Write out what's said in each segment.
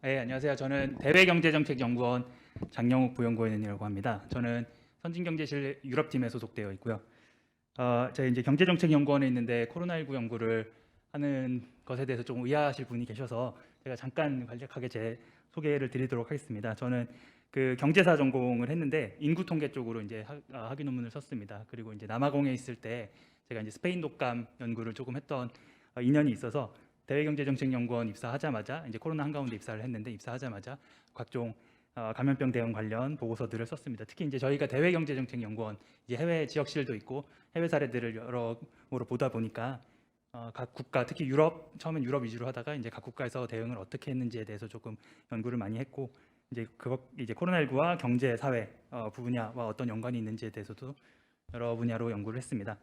네, 안녕하세요. 저는 대외경제정책연구원 장영욱 부연구원이라고 합니다. 저는 선진경제실 유럽팀에 소속되어 있고요. 제가 이제 경제정책연구원에 있는데 코로나19 연구를 하는 것에 대해서 조금 의아하실 분이 계셔서 제가 잠깐 간략하게 제 소개를 드리도록 하겠습니다. 저는 그 경제사 전공을 했는데 인구 통계 쪽으로 이제 학위 논문을 썼습니다. 그리고 이제 남아공에 있을 때 제가 이제 스페인 독감 연구를 조금 했던 인연이 있어서 대외경제정책연구원 입사하자마자 이제 코로나 한가운데 입사를 했는데 입사하자마자 각종 감염병 대응 관련 보고서들을 썼습니다. 특히 이제 저희가 대외경제정책연구원 이제 해외 지역실도 있고 해외 사례들을 여러모로 보다 보니까 각 국가 특히 유럽 처음엔 유럽 위주로 하다가 이제 각 국가에서 대응을 어떻게 했는지에 대해서 조금 연구를 많이 했고 이제 이제 코로나19와 경제 사회 분야와 어떤 연관이 있는지에 대해서도 여러 분야로 연구를 했습니다.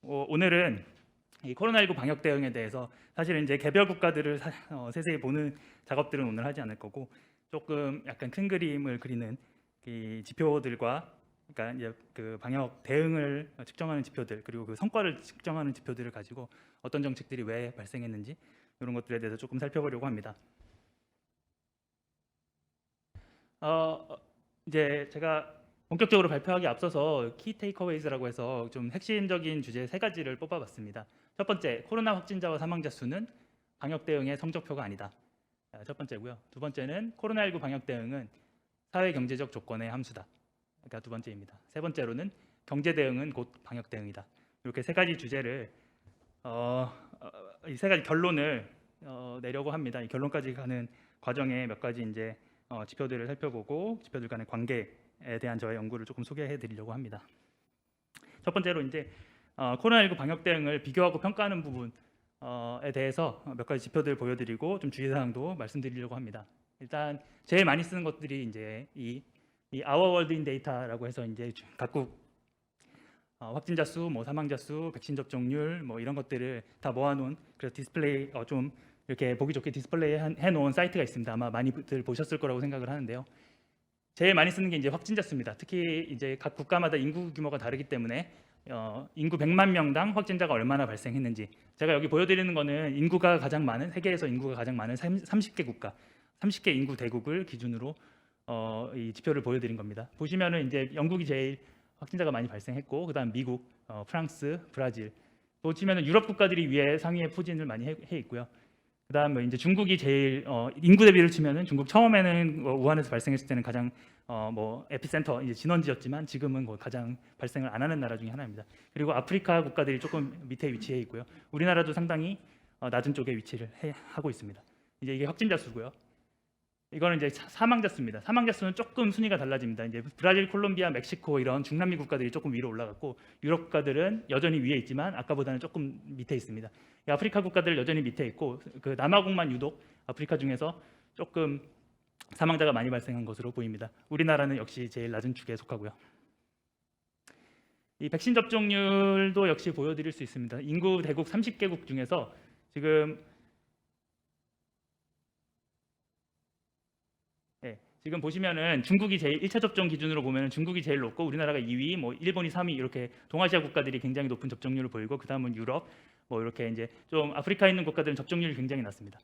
오늘은 이 코로나19 방역 대응에 대해서 사실은 이제 개별 국가들을 세세히 보는 작업들은 오늘 하지 않을 거고 조금 약간 큰 그림을 그리는 이 지표들과 그러니까 이제 그 방역 대응을 측정하는 지표들 그리고 그 성과를 측정하는 지표들을 가지고 어떤 정책들이 왜 발생했는지 이런 것들에 대해서 조금 살펴보려고 합니다. 이제 제가 본격적으로 발표하기 앞서서 키 테이크어웨이즈라고 해서 좀 핵심적인 주제 세 가지를 뽑아봤습니다. 첫 번째, 코로나 확진자와 사망자 수는 방역 대응의 성적표가 아니다. 첫 번째고요. 두 번째는 코로나19 방역 대응은 사회 경제적 조건의 함수다. 그러니까 두 번째입니다. 세 번째로는 경제 대응은 곧 방역 대응이다. 이렇게 세 가지 주제를 이 세 가지 결론을 내려고 합니다. 이 결론까지 가는 과정에 몇 가지 이제 지표들을 살펴보고 지표들 간의 관계에 대한 저의 연구를 조금 소개해 드리려고 합니다. 첫 번째로 이제 코로나19 방역 대응을 비교하고 평가하는 부분에 대해서 몇 가지 지표들 보여드리고 좀 주의사항도 말씀드리려고 합니다. 일단 제일 많이 쓰는 것들이 이제 이 Our World in Data라고 해서 이제 각국 확진자 수, 뭐 사망자 수, 백신 접종률 뭐 이런 것들을 다 모아놓은 그래서 디스플레이 좀 이렇게 보기 좋게 디스플레이 해놓은 사이트가 있습니다. 아마 많이들 보셨을 거라고 생각을 하는데요. 제일 많이 쓰는 게 이제 확진자 수입니다. 특히 이제 각 국가마다 인구 규모가 다르기 때문에 인구 100만 명당 확진자가 얼마나 발생했는지 제가 여기 보여드리는 거는 인구가 가장 많은 세계에서 인구가 가장 많은 30개 국가, 30개 인구 대국을 기준으로 이 지표를 보여드린 겁니다. 보시면은 이제 영국이 제일 확진자가 많이 발생했고 그다음 미국, 프랑스, 브라질. 보시면은 유럽 국가들이 위에 상위에 포진을 많이 해 있고요. 그다음에 이제 중국이 제일 인구 대비를 치면은 중국 처음에는 우한에서 발생했을 때는 가장 뭐 에피센터 이제 진원지였지만 지금은 가장 발생을 안 하는 나라 중에 하나입니다. 그리고 아프리카 국가들이 조금 밑에 위치해 있고요. 우리나라도 상당히 낮은 쪽에 위치를 하고 있습니다. 이제 이게 확진자 수고요. 이거는 이제 사망자 수입니다. 사망자 수는 조금 순위가 달라집니다. 이제 브라질, 콜롬비아, 멕시코 이런 중남미 국가들이 조금 위로 올라갔고 유럽 국가들은 여전히 위에 있지만 아까보다는 조금 밑에 있습니다. 아프리카 국가들 여전히 밑에 있고 그 남아공만 유독 아프리카 중에서 조금 사망자가 많이 발생한 것으로 보입니다. 우리나라는 역시 제일 낮은 축에 속하고요. 이 백신 접종률도 역시 보여드릴 수 있습니다. 인구 대국 30개국 중에서 지금 보시면은 중국이 제일 1차 접종 기준으로 보면은 중국이 제일 높고 우리나라가 2위, 뭐 일본이 3위 이렇게 동아시아 국가들이 굉장히 높은 접종률을 보이고 그다음은 유럽, 뭐 이렇게 이제 좀 아프리카에 있는 국가들은 접종률이 굉장히 낮습니다.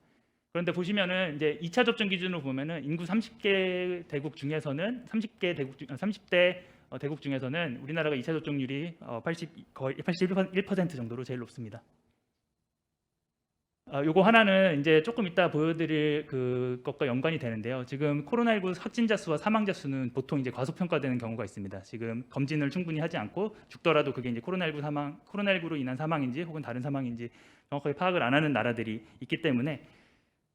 그런데 보시면은 이제 2차 접종 기준으로 보면은 인구 30개 대국 중에서는 30대 대국 중에서는 우리나라가 2차 접종률이 거의 81% 정도로 제일 높습니다. 요거 하나는 이제 조금 이따 보여드릴 그것과 연관이 되는데요. 지금 코로나19 확진자 수와 사망자 수는 보통 이제 과소평가되는 경우가 있습니다. 지금 검진을 충분히 하지 않고 죽더라도 그게 이제 코로나19로 인한 사망인지 혹은 다른 사망인지 정확하게 파악을 안 하는 나라들이 있기 때문에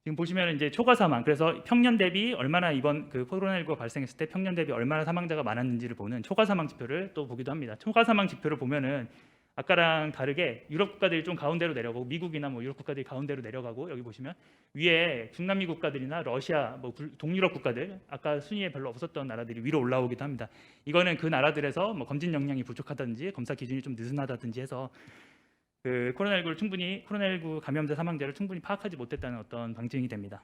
지금 보시면 이제 초과 사망, 그래서 평년 대비 얼마나 이번 그 코로나19가 발생했을 때 평년 대비 얼마나 사망자가 많았는지를 보는 초과 사망 지표를 또 보기도 합니다. 초과 사망 지표를 보면은 아까랑 다르게 유럽 국가들이 좀 가운데로 내려가고 미국이나 뭐 유럽 국가들이 가운데로 내려가고 여기 보시면 위에 중남미 국가들이나 러시아, 뭐 동유럽 국가들 아까 순위에 별로 없었던 나라들이 위로 올라오기도 합니다. 이거는 그 나라들에서 뭐 검진 역량이 부족하다든지 검사 기준이 좀 느슨하다든지 해서 그 코로나19 감염자 사망자를 충분히 파악하지 못했다는 어떤 방증이 됩니다.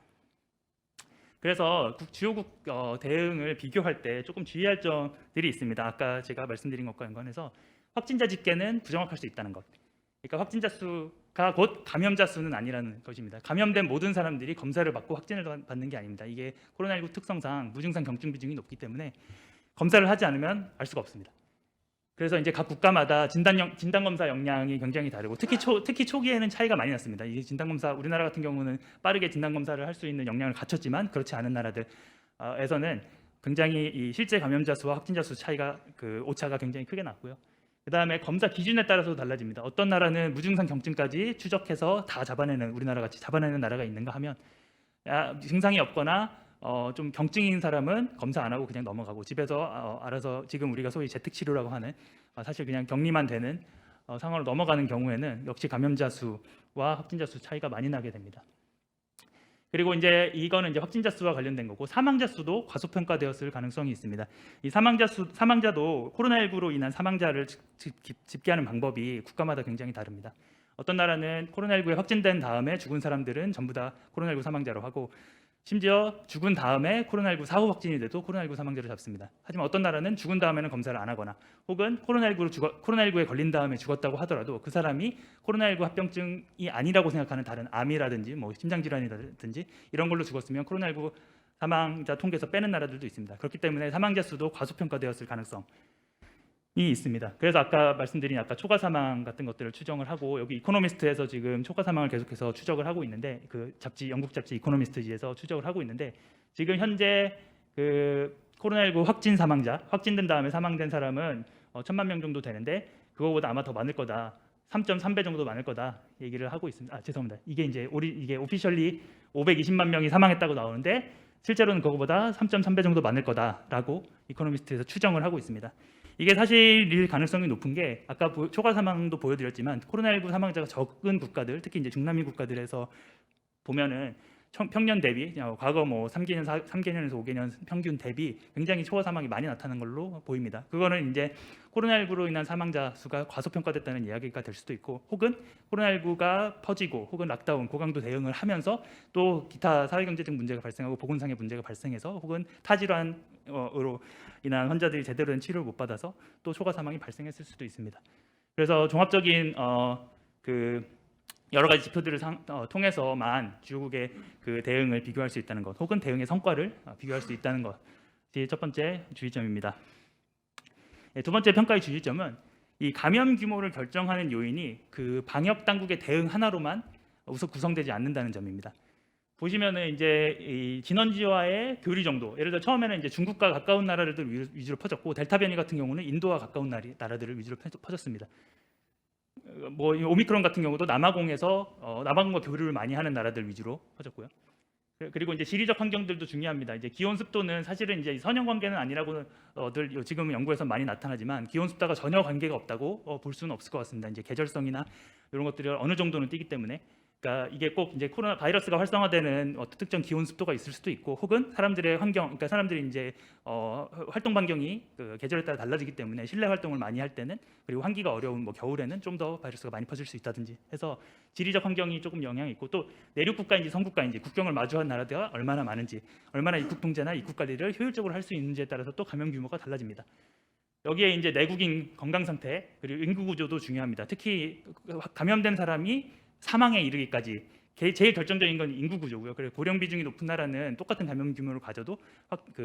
그래서 주요국 대응을 비교할 때 조금 주의할 점들이 있습니다. 아까 제가 말씀드린 것과 연관해서 확진자 집계는 부정확할 수 있다는 것. 그러니까 확진자 수 곧 감염자 수는 아니라는 것입니다. 감염된 모든 사람들이 검사를 받고 확진을 받는 게 아닙니다. 이게 코로나19 특성상 무증상 경증 비중이 높기 때문에 검사를 하지 않으면 알 수가 없습니다. 그래서 이제 각 국가마다 진단 검사 역량이 굉장히 다르고 특히 초기에는 차이가 많이 났습니다. 이 진단 검사 우리나라 같은 경우는 빠르게 진단 검사를 할 수 있는 역량을 갖췄지만 그렇지 않은 나라들에서는 굉장히 이 실제 감염자 수와 확진자 수 차이가 그 오차가 굉장히 크게 났고요. 그다음에 검사 기준에 따라서 달라집니다. 어떤 나라는 무증상 경증까지 추적해서 다 잡아내는 우리나라 같이 잡아내는 나라가 있는가 하면 증상이 없거나 좀 경증인 사람은 검사 안 하고 그냥 넘어가고 집에서 알아서 지금 우리가 소위 재택 치료라고 하는 사실 그냥 격리만 되는 상황으로 넘어가는 경우에는 역시 감염자 수와 확진자 수 차이가 많이 나게 됩니다. 그리고 이제 이거는 이제 확진자 수와 관련된 거고 사망자 수도 과소평가되었을 가능성이 있습니다. 이 사망자도 코로나19로 인한 사망자를 집계하는 방법이 국가마다 굉장히 다릅니다. 어떤 나라는 코로나19에 확진된 다음에 죽은 사람들은 전부 다 코로나19 사망자로 하고 심지어 죽은 다음에 코로나19 사후 확진이 돼도 코로나19 사망자를 잡습니다. 하지만 어떤 나라는 죽은 다음에는 검사를 안 하거나 혹은 코로나19에 걸린 다음에 죽었다고 하더라도 그 사람이 코로나19 합병증이 아니라고 생각하는 다른 암이라든지 뭐 심장질환이라든지 이런 걸로 죽었으면 코로나19 사망자 통계에서 빼는 나라들도 있습니다. 그렇기 때문에 사망자 수도 과소평가되었을 가능성이 있습니다. 그래서 아까 말씀드린 초과 사망 같은 것들을 추정을 하고 여기 이코노미스트에서 지금 초과 사망을 계속해서 추적을 하고 있는데 그 영국 잡지 이코노미스트지에서 추적을 하고 있는데 지금 현재 그 코로나19 확진된 다음에 사망된 사람은 1,000만 명 정도 되는데 그거보다 아마 더 많을 거다. 3.3배 정도 많을 거다 얘기를 하고 있습니다. 죄송합니다. 이게 오피셜리 520만 명이 사망했다고 나오는데 실제로는 그거보다 3.3배 정도 많을 거다라고 이코노미스트에서 추정을 하고 있습니다. 이게 사실일 가능성이 높은 게 아까 초과 사망도 보여드렸지만 코로나19 사망자가 적은 국가들, 특히 이제 중남미 국가들에서 보면은 평년 대비 과거 뭐 3개년에서 5개년 평균 대비 굉장히 초과 사망이 많이 나타나는 걸로 보입니다. 그거는 이제 코로나19로 인한 사망자 수가 과소평가됐다는 이야기가 될 수도 있고 혹은 코로나19가 퍼지고 혹은 락다운 고강도 대응을 하면서 또 기타 사회경제적 문제가 발생하고 보건상의 문제가 발생해서 혹은 타질환으로 인한 환자들이 제대로 된 치료를 못 받아서 또 초과 사망이 발생했을 수도 있습니다. 그래서 종합적인 여러 가지 지표들을 통해서만 주국의 그 대응을 비교할 수 있다는 것, 혹은 대응의 성과를 비교할 수 있다는 것이 첫 번째 주의점입니다. 두 번째 평가의 주의점은 이 감염 규모를 결정하는 요인이 그 방역 당국의 대응 하나로만 우선 구성되지 않는다는 점입니다. 보시면은 이제 이 진원지와의 교리 정도, 예를 들어 처음에는 이제 중국과 가까운 나라들 위주로 퍼졌고 델타 변이 같은 경우는 인도와 가까운 나라들을 위주로 퍼졌습니다. 뭐 오미크론 같은 경우도 남아공과 교류를 많이 하는 나라들 위주로 퍼졌고요. 그리고 이제 지리적 환경들도 중요합니다. 이제 기온 습도는 사실은 이제 선형 관계는 아니라고들 지금 연구에서 많이 나타나지만 기온 습도가 전혀 관계가 없다고 볼 수는 없을 것 같습니다. 이제 계절성이나 이런 것들이 어느 정도는 뛰기 때문에. 그러니까 이게 꼭 이제 코로나 바이러스가 활성화되는 특정 기온 습도가 있을 수도 있고, 혹은 사람들의 환경, 그러니까 사람들이 이제 활동 반경이 그 계절에 따라 달라지기 때문에 실내 활동을 많이 할 때는, 그리고 환기가 어려운 뭐 겨울에는 좀 더 바이러스가 많이 퍼질 수 있다든지 해서 지리적 환경이 조금 영향이 있고, 또 내륙 국가인지 섬국가인지 국경을 마주한 나라들이 얼마나 많은지, 얼마나 입국 통제나 입국 관리를 효율적으로 할 수 있는지에 따라서 또 감염 규모가 달라집니다. 여기에 이제 내국인 건강 상태 그리고 인구 구조도 중요합니다. 특히 감염된 사람이 사망에 이르기까지 제일 결정적인 건 인구 구조고요. 그래서 고령 비중이 높은 나라는 똑같은 감염 규모를 가져도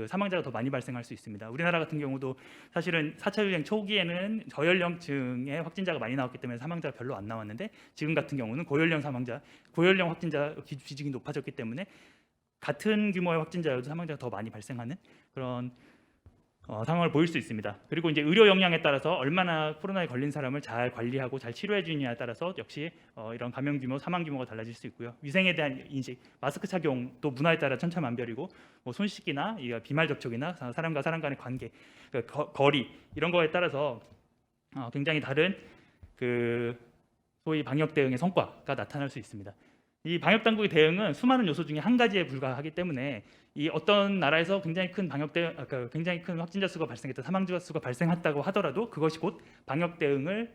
사망자가 더 많이 발생할 수 있습니다. 우리나라 같은 경우도 사실은 4차 유행 초기에는 저연령층의 확진자가 많이 나왔기 때문에 사망자가 별로 안 나왔는데, 지금 같은 경우는 고연령 확진자 비중이 높아졌기 때문에 같은 규모의 확진자여도 사망자가 더 많이 발생하는 그런 상황을 보일 수 있습니다. 그리고 이제 의료 역량에 따라서 얼마나 코로나에 걸린 사람을 잘 관리하고 잘 치료해 주느냐에 따라서 역시 이런 감염 규모, 사망 규모가 달라질 수 있고요. 위생에 대한 인식, 마스크 착용도 문화에 따라 천차만별이고, 뭐 손 씻기나 비말 접촉이나 사람과 사람 간의 관계, 거리 이런 거에 따라서 굉장히 다른 그 소위 방역 대응의 성과가 나타날 수 있습니다. 이 방역 당국의 대응은 수많은 요소 중에 한 가지에 불과하기 때문에 이 어떤 나라에서 굉장히 큰 굉장히 큰 확진자 수가 발생했다, 사망자 수가 발생했다고 하더라도 그것이 곧 방역 대응의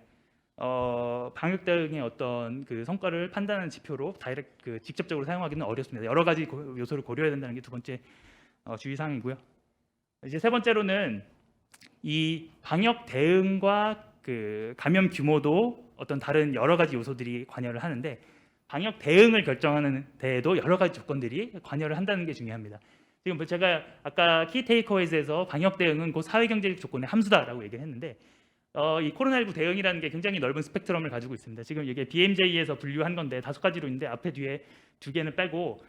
어떤 그 성과를 판단하는 지표로 직접적으로 사용하기는 어렵습니다. 여러 가지 요소를 고려해야 된다는 게 두 번째 주의사항이고요. 이제 세 번째로는 이 방역 대응과 그 감염 규모도 어떤 다른 여러 가지 요소들이 관여를 하는데 방역 대응을 결정하는 데에도 여러 가지 조건들이 관여를 한다는 게 중요합니다. 지금 뭐 제가 아까 키 테이크어웨이즈에서 방역 대응은 곧 사회경제적 조건의 함수다라고 얘기를 했는데 이 코로나19 대응이라는 게 굉장히 넓은 스펙트럼을 가지고 있습니다. 지금 이게 BMJ에서 분류한 건데 5가지로 있는데 앞에 뒤에 2개는 빼고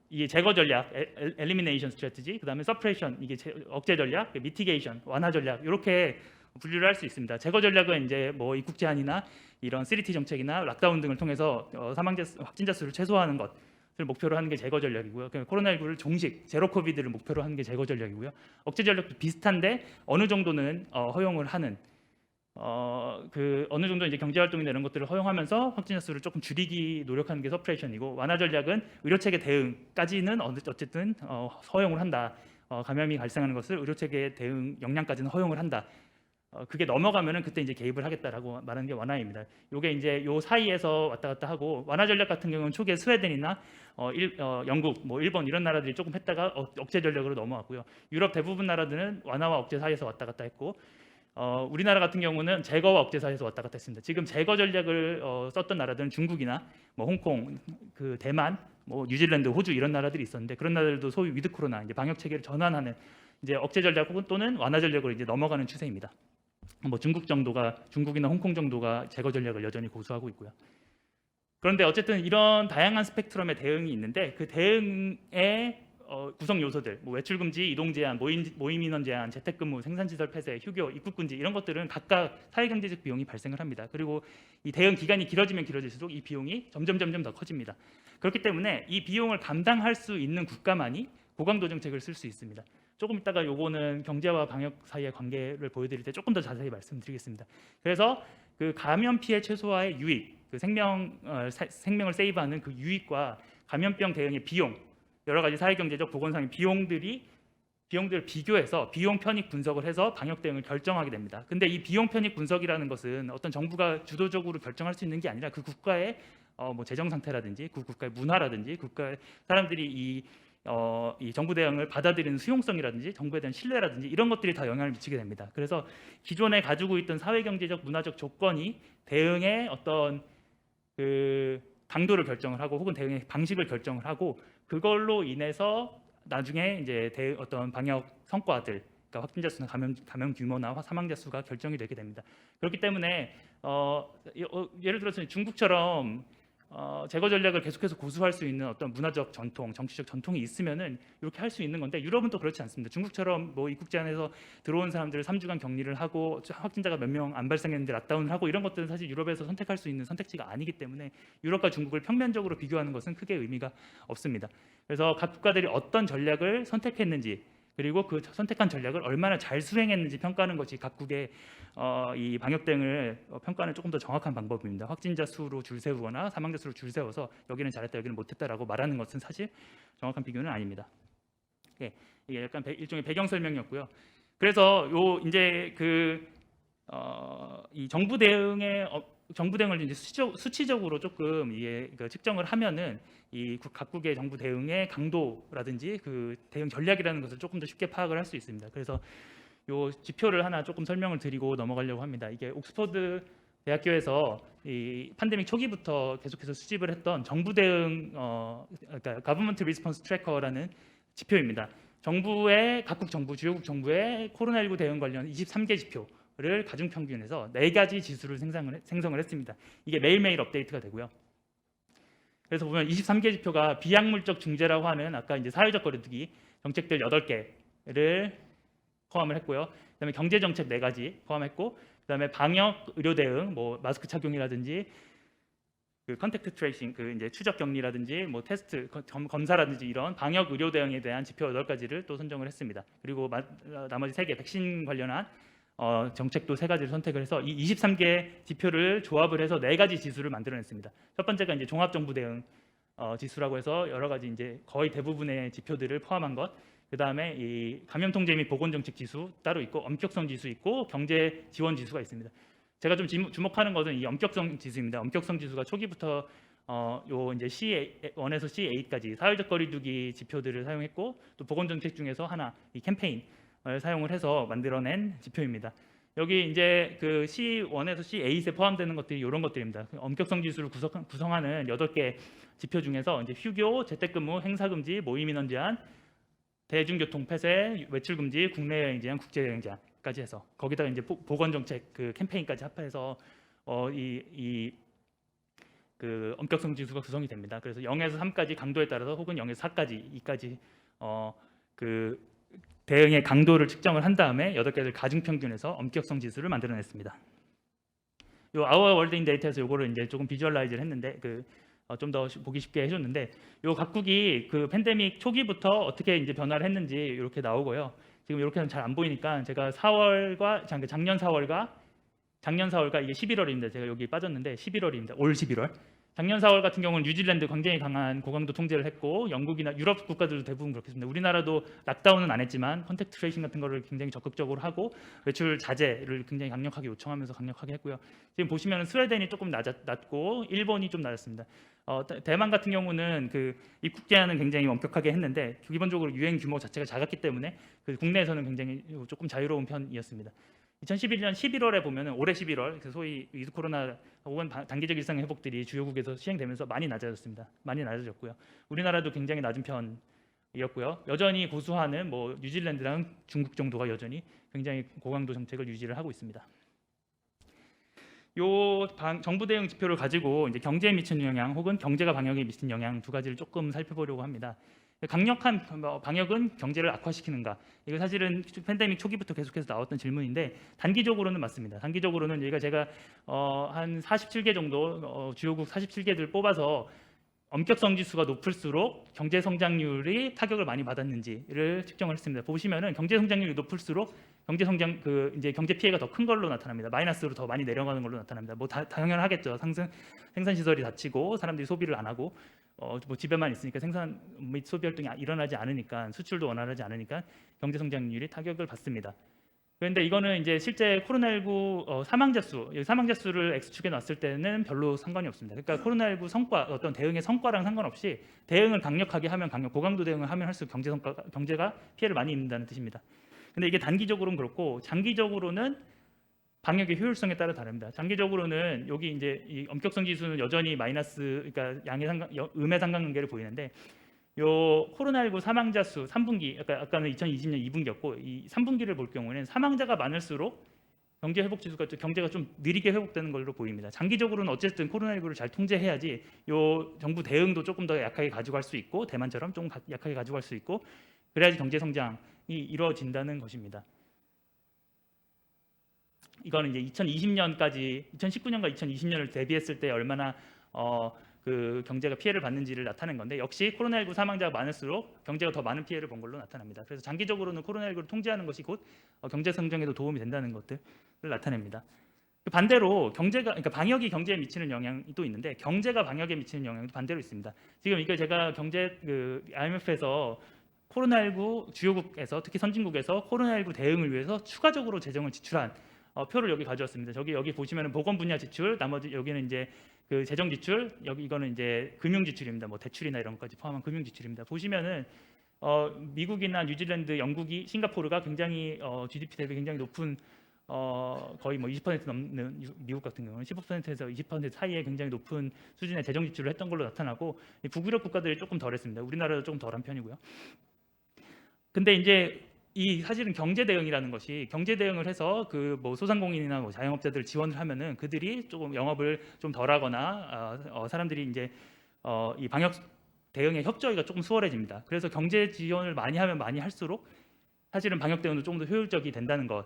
이게 제거 전략, 엘리미네이션 스트래티지, 그다음에 서프레션, 이게 억제 전략, 미티게이션, 완화 전략 이렇게 분류를 할 수 있습니다. 제거 전략은 이제 뭐 입국 제한이나 이런 3T 정책이나 락다운 등을 통해서 확진자 수를 최소화하는 것을 목표로 하는 게 제거 전략이고요. 코로나19를 종식, 제로 코비드를 목표로 하는 게 제거 전략이고요. 억제 전략도 비슷한데 어느 정도는 허용을 하는 어느 정도 이제 경제 활동이나 이런 것들을 허용하면서 확진자 수를 조금 줄이기 노력하는 게 서프레션이고, 완화 전략은 의료 체계 대응까지는 어쨌든 허용을 한다. 감염이 발생하는 것을 의료 체계 대응 역량까지는 허용을 한다. 그게 넘어가면은 그때 이제 개입을 하겠다라고 말하는 게 완화입니다. 요게 이제 요 사이에서 왔다 갔다 하고, 완화 전략 같은 경우는 초기에 스웨덴이나 영국, 뭐 일본 이런 나라들이 조금 했다가 억제 전략으로 넘어왔고요. 유럽 대부분 나라들은 완화와 억제 사이에서 왔다 갔다 했고, 우리나라 같은 경우는 제거와 억제 사이에서 왔다 갔다 했습니다. 지금 제거 전략을 썼던 나라들은 중국이나 뭐 홍콩, 대만, 뭐 뉴질랜드, 호주 이런 나라들이 있었는데, 그런 나라들도 소위 위드 코로나 이제 방역 체계를 전환하는 이제 억제 전략 또는 완화 전략으로 이제 넘어가는 추세입니다. 뭐 중국이나 홍콩 정도가 제거 전략을 여전히 고수하고 있고요. 그런데 어쨌든 이런 다양한 스펙트럼의 대응이 있는데 그 대응의 구성 요소들, 뭐 외출 금지, 이동 제한, 모임 인원 제한, 재택근무, 생산시설 폐쇄, 휴교, 입국 금지 이런 것들은 각각 사회경제적 비용이 발생을 합니다. 그리고 이 대응 기간이 길어지면 길어질수록 이 비용이 점점 더 커집니다. 그렇기 때문에 이 비용을 감당할 수 있는 국가만이 고강도 정책을 쓸 수 있습니다. 조금 이따가 요거는 경제와 방역 사이의 관계를 보여드릴 때 조금 더 자세히 말씀드리겠습니다. 그래서 그 감염 피해 최소화의 유익, 그 생명을 세이브하는 그 유익과 감염병 대응의 비용, 여러 가지 사회경제적 보건상의 비용들을 비교해서 비용 편익 분석을 해서 방역 대응을 결정하게 됩니다. 근데 이 비용 편익 분석이라는 것은 어떤 정부가 주도적으로 결정할 수 있는 게 아니라 그 국가의 뭐 재정 상태라든지 그 국가의 문화라든지 국가의 사람들이 이 정부 대응을 받아들이는 수용성이라든지 정부에 대한 신뢰라든지 이런 것들이 다 영향을 미치게 됩니다. 그래서 기존에 가지고 있던 사회경제적 문화적 조건이 대응의 어떤 그 강도를 결정을 하고 혹은 대응의 방식을 결정을 하고, 그걸로 인해서 나중에 이제 어떤 방역 성과들, 그러니까 확진자 수나 감염 규모나 사망자 수가 결정이 되게 됩니다. 그렇기 때문에 예를 들어서 중국처럼 제거 전략을 계속해서 고수할 수 있는 어떤 문화적 전통, 정치적 전통이 있으면은 이렇게 할 수 있는 건데, 유럽은 또 그렇지 않습니다. 중국처럼 뭐 입국 제한에서 들어온 사람들을 3주간 격리를 하고 확진자가 몇 명 안 발생했는데 락다운을 하고 이런 것들은 사실 유럽에서 선택할 수 있는 선택지가 아니기 때문에 유럽과 중국을 평면적으로 비교하는 것은 크게 의미가 없습니다. 그래서 각 국가들이 어떤 전략을 선택했는지, 그리고 그 선택한 전략을 얼마나 잘 수행했는지 평가하는 것이 각국의 이 방역 대응을 평가하는 조금 더 정확한 방법입니다. 확진자 수로 줄 세우거나 사망자 수로 줄 세워서 여기는 잘했다 여기는 못했다라고 말하는 것은 사실 정확한 비교는 아닙니다. 이게 약간 일종의 배경 설명이었고요. 그래서 이제 이 정부 대응을 이제 수치적으로 조금 측정을 하면은 이 각국의 정부 대응의 강도라든지 그 대응 전략이라는 것을 조금 더 쉽게 파악을 할 수 있습니다. 그래서 요 지표를 하나 조금 설명을 드리고 넘어가려고 합니다. 이게 옥스퍼드 대학교에서 이 팬데믹 초기부터 계속해서 수집을 했던 정부 대응 그러니까 Government Response Tracker라는 지표입니다. 각국 정부, 주요국 정부의 코로나19 대응 관련 23개 지표를 가중 평균해서 4가지 지수를 생성을 했습니다. 이게 매일매일 업데이트가 되고요. 그래서 보면 23개 지표가 비약물적 중재라고 하는 아까 이제 사회적 거리두기 정책들 8개를 포함을 했고요. 그다음에 경제 정책 4가지 포함했고, 그다음에 방역 의료 대응, 뭐 마스크 착용이라든지 그 컨택트 트레이싱, 그 이제 추적 격리라든지 뭐 테스트 검사라든지 이런 방역 의료 대응에 대한 지표 8가지를 또 선정을 했습니다. 그리고 나머지 3개 백신 관련한 정책도 3가지를 선택을 해서 이 23개 지표를 조합을 해서 4가지 지수를 만들어냈습니다. 첫 번째가 이제 종합정부 대응 지수라고 해서 여러 가지 이제 거의 대부분의 지표들을 포함한 것. 그 다음에 이 감염 통제 및 보건 정책 지수 따로 있고, 엄격성 지수 있고, 경제 지원 지수가 있습니다. 제가 좀 주목하는 것은 이 엄격성 지수입니다. 엄격성 지수가 초기부터 요 이제 C1에서 C8까지 사회적 거리두기 지표들을 사용했고, 또 보건 정책 중에서 하나 이 캠페인을 사용을 해서 만들어낸 지표입니다. 여기 이제 그 C1에서 C8에 포함되는 것들이 이런 것들입니다. 엄격성 지수를 구성하는 8개 지표 중에서 이제 휴교, 재택근무, 행사금지, 모임인원 제한, 대중교통 폐쇄, 외출 금지, 국내 여행 제한, 국제 여행 제한까지 해서 거기다가 이제 보건 정책 그 캠페인까지 합해서 그 엄격성 지수가 구성이 됩니다. 그래서 0에서 3까지 강도에 따라서 혹은 0에서 4까지 2까지 그 대응의 강도를 측정을 한 다음에 8개를 가중평균해서 엄격성 지수를 만들어냈습니다. 요 Our World in Data에서 요거를 이제 조금 비주얼라이즈를 했는데 좀 더 보기 쉽게 해줬는데 요 각국이 그 팬데믹 초기부터 어떻게 이제 변화를 했는지 이렇게 나오고요. 지금 이렇게는 잘 안 보이니까 제가 작년 4월과 이게 11월입니다. 제가 여기 빠졌는데 11월입니다. 올 11월. 작년 4월 같은 경우는 뉴질랜드 굉장히 강한 고강도 통제를 했고 영국이나 유럽 국가들도 대부분 그렇겠습니다. 우리나라도 락다운은 안 했지만 컨택트 트레이싱 같은 거를 굉장히 적극적으로 하고 외출 자제를 굉장히 강력하게 요청하면서 강력하게 했고요. 지금 보시면 스웨덴이 조금 낮고 일본이 좀 낮았습니다. 대만 같은 경우는 그 입국 제한은 굉장히 엄격하게 했는데 기본적으로 유행 규모 자체가 작았기 때문에 그 국내에서는 굉장히 조금 자유로운 편이었습니다. 2011년 11월에 보면은 올해 11월 그 소위 위드 코로나 혹은 단기적 일상 회복들이 주요국에서 시행되면서 많이 낮아졌습니다. 많이 낮아졌고요. 우리나라도 굉장히 낮은 편이었고요. 여전히 고수하는 뭐 뉴질랜드랑 중국 정도가 여전히 굉장히 고강도 정책을 유지를 하고 있습니다. 정부 대응 지표를 가지고 이제 경제에 미치는 영향 혹은 경제가 방역에 미치는 영향 두 가지를 조금 살펴보려고 합니다. 강력한 방역은 경제를 악화시키는가? 이거 사실은 팬데믹 초기부터 계속해서 나왔던 질문인데 단기적으로는 맞습니다. 단기적으로는 제가 한 47개 정도 주요국 47개들 뽑아서 엄격성 지수가 높을수록 경제 성장률이 타격을 많이 받았는지를 측정을 했습니다. 보시면은 경제 성장률이 높을수록 경제 성장 이제 경제 피해가 더 큰 걸로 나타납니다. 마이너스로 더 많이 내려가는 걸로 나타납니다. 뭐 당연하겠죠. 생산 시설이 닫히고 사람들이 소비를 안 하고 뭐 집에만 있으니까 생산 및 소비 활동이 일어나지 않으니까 수출도 원활하지 않으니까 경제 성장률이 타격을 받습니다. 그런데 이거는 이제 실제 코로나19 사망자 수를 X축에 놨을 때는 별로 상관이 없습니다. 그러니까 코로나19 성과 어떤 대응의 성과랑 상관없이 대응을 강력하게 하면 고강도 대응을 하면 할수록 경제가 피해를 많이 입는다는 뜻입니다. 근데 이게 단기적으로는 그렇고 장기적으로는 방역의 효율성에 따라 다릅니다. 장기적으로는 여기 이제 이 엄격성 지수는 여전히 마이너스, 그러니까 음의 상관관계를 보이는데 요 코로나19 사망자 수 3분기, 아까는 2020년 2분기였고 이 3분기를 볼 경우에는 사망자가 많을수록 경제 회복 지수가 경제가 좀 느리게 회복되는 걸로 보입니다. 장기적으로는 어쨌든 코로나19를 잘 통제해야지 요 정부 대응도 조금 더 약하게 가져갈 수 있고 대만처럼 좀 약하게 가져갈 수 있고 그래야지 경제 성장이 이루어진다는 것입니다. 이거는 이제 2019년과 2020년을 대비했을 때 얼마나 그 경제가 피해를 받는지를 나타낸 건데 역시 코로나19 사망자가 많을수록 경제가 더 많은 피해를 본 걸로 나타납니다. 그래서 장기적으로는 코로나19를 통제하는 것이 곧 경제 성장에도 도움이 된다는 것들을 나타냅니다. 반대로 그러니까 방역이 경제에 미치는 영향이 또 있는데 경제가 방역에 미치는 영향도 반대로 있습니다. 지금 이게 제가 IMF에서 코로나19 주요국에서 특히 선진국에서 코로나19 대응을 위해서 추가적으로 재정을 지출한 표를 여기 가져왔습니다. 여기 보시면은 보건 분야 지출, 나머지 여기는 이제 그 재정 지출, 이거는 이제 금융 지출입니다. 뭐 대출이나 이런 것까지 포함한 금융 지출입니다. 보시면은 미국이나 뉴질랜드, 영국이 싱가포르가 굉장히 GDP 대비 굉장히 높은 거의 뭐 20% 넘는 미국 같은 경우는 15%에서 20% 사이에 굉장히 높은 수준의 재정 지출을 했던 걸로 나타나고 북유럽 국가들이 조금 덜했습니다. 우리나라도 조금 덜한 편이고요. 근데 이제 사실은 경제 대응이라는 것이 경제 대응을 해서 그 뭐 소상공인이나 뭐 자영업자들 지원을 하면은 그들이 조금 영업을 좀 덜하거나 사람들이 이제 이 방역 대응의 협조가 조금 수월해집니다. 그래서 경제 지원을 많이 하면 많이 할수록 사실은 방역 대응도 조금 더 효율적이 된다는 것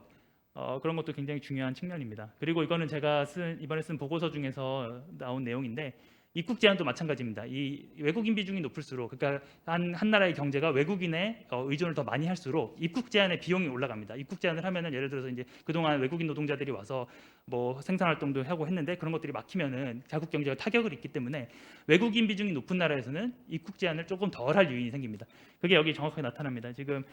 그런 것도 굉장히 중요한 측면입니다. 그리고 이거는 제가 이번에 쓴 보고서 중에서 나온 내용인데 입국 제한도 마찬가지입니다. 이 외국인 비중이 높을수록 그러니까 한 나라의 경제가 외국인의 의존을 더 많이 할수록 입국 제한의 비용이 올라갑니다. 입국 제한을 하면은 예를 들어서 이제 그동안 외국인 노동자들이 와서 뭐 생산 활동도 하고 했는데 그런 것들이 막히면은 자국 경제가 타격을 입기 때문에 외국인 비중이 높은 나라에서는 입국 제한을 조금 덜할 요인이 생깁니다. 그게 여기 정확하게 나타납니다. 지금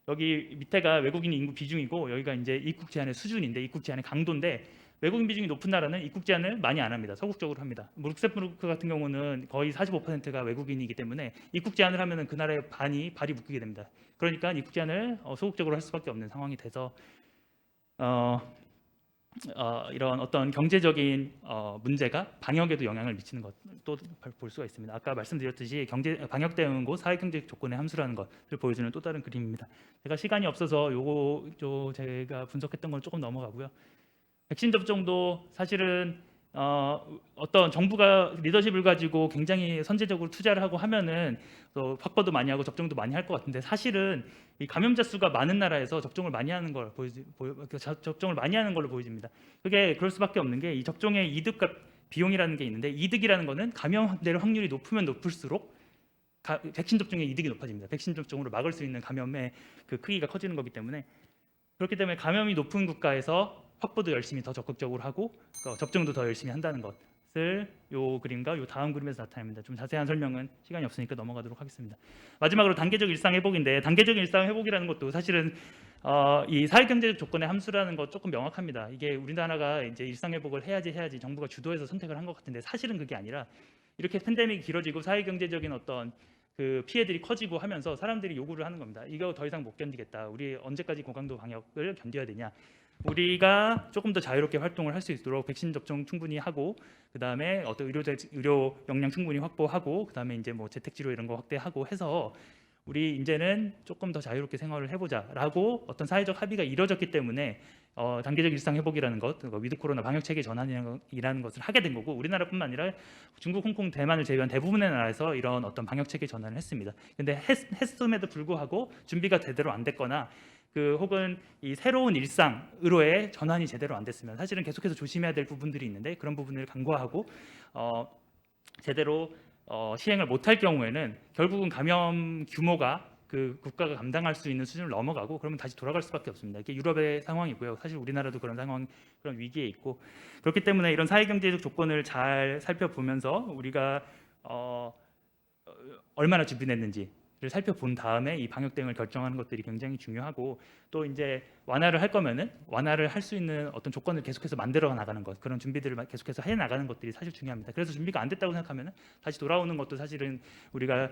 여기 밑에가 외국인 인구 비중이고 여기가 이제 입국 제한의 수준인데 입국 제한의 강도인데 외국인 비중이 높은 나라는 입국 제한을 많이 안 합니다. 소극적으로 합니다. 룩셈부르크 같은 경우는 거의 45%가 외국인이기 때문에 입국 제한을 하면은 그 나라의 발이 묶이게 됩니다. 그러니까 입국 제한을 소극적으로 할 수밖에 없는 상황이 돼서 이런 어떤 경제적인 문제가 방역에도 영향을 미치는 것도 볼 수가 있습니다. 아까 말씀드렸듯이 방역 대응고 사회경제적 조건의 함수라는 것을 보여주는 또 다른 그림입니다. 제가 시간이 없어서 제가 분석했던 건 조금 넘어가고요. 백신 접종도 사실은 어떤 정부가 리더십을 가지고 굉장히 선제적으로 투자를 하고 하면은 또 확보도 많이 하고 접종도 많이 할 것 같은데, 사실은 이 감염자 수가 많은 나라에서 접종을 많이 하는 걸 접종을 많이 하는 걸로 보여집니다. 그게 그럴 수밖에 없는 게 이 접종의 이득과 비용이라는 게 있는데, 이득이라는 거는 감염될 확률이 높으면 높을수록 백신 접종의 이득이 높아집니다. 백신 접종으로 막을 수 있는 감염의 그 크기가 커지는 거기 때문에, 그렇기 때문에 감염이 높은 국가에서 확보도 열심히 더 적극적으로 하고 접종도 더 열심히 한다는 것을 요 그림과 요 다음 그림에서 나타냅니다. 좀 자세한 설명은 시간이 없으니까 넘어가도록 하겠습니다. 마지막으로 단계적 일상 회복인데, 단계적 일상 회복이라는 것도 사실은 이 사회경제적 조건의 함수라는 거 조금 명확합니다. 이게 우리나라가 이제 일상 회복을 해야지 정부가 주도해서 선택을 한 것 같은데, 사실은 그게 아니라 이렇게 팬데믹이 길어지고 사회경제적인 어떤 그 피해들이 커지고 하면서 사람들이 요구를 하는 겁니다. 이거 더 이상 못 견디겠다. 우리 언제까지 고강도 방역을 견뎌야 되냐. 우리가 조금 더 자유롭게 활동을 할 수 있도록 백신 접종 충분히 하고, 그다음에 어떤 의료 역량 충분히 확보하고, 그다음에 이제 뭐 재택 치료 이런 거 확대하고 해서 우리 이제는 조금 더 자유롭게 생활을 해보자라고 어떤 사회적 합의가 이루어졌기 때문에 단계적 일상 회복이라는 것, 위드 코로나 방역 체계 전환이라는 것을 하게 된 거고, 우리나라뿐만 아니라 중국, 홍콩, 대만을 제외한 대부분의 나라에서 이런 어떤 방역 체계 전환을 했습니다. 근데 했음에도 불구하고 준비가 제대로 안 됐거나 혹은 이 새로운 일상으로의 전환이 제대로 안 됐으면 사실은 계속해서 조심해야 될 부분들이 있는데, 그런 부분을 간과하고 제대로 시행을 못할 경우에는 결국은 감염 규모가 그 국가가 감당할 수 있는 수준을 넘어가고, 그러면 다시 돌아갈 수밖에 없습니다. 이게 유럽의 상황이고요. 사실 우리나라도 그런 그런 위기에 있고, 그렇기 때문에 이런 사회경제적 조건을 잘 살펴보면서 우리가 얼마나 준비됐는지 를 살펴본 다음에 이 방역 대응을 결정하는 것들이 굉장히 중요하고, 또 이제 완화를 할 거면은 완화를 할 수 있는 어떤 조건을 계속해서 만들어 나가는 것, 그런 준비들을 계속해서 해 나가는 것들이 사실 중요합니다. 그래서 준비가 안 됐다고 생각하면은 다시 돌아오는 것도 사실은 우리가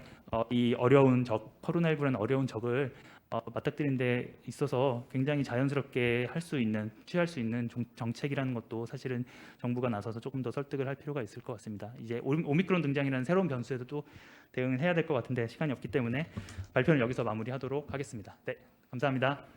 이 어려운 코로나19라는 어려운 적을 맞닥뜨린 데 있어서 굉장히 자연스럽게 취할 수 있는 정책이라는 것도 사실은 정부가 나서서 조금 더 설득을 할 필요가 있을 것 같습니다. 이제 오미크론 등장이라는 새로운 변수에도 또 대응을 해야 될 것 같은데 시간이 없기 때문에 발표는 여기서 마무리하도록 하겠습니다. 네, 감사합니다.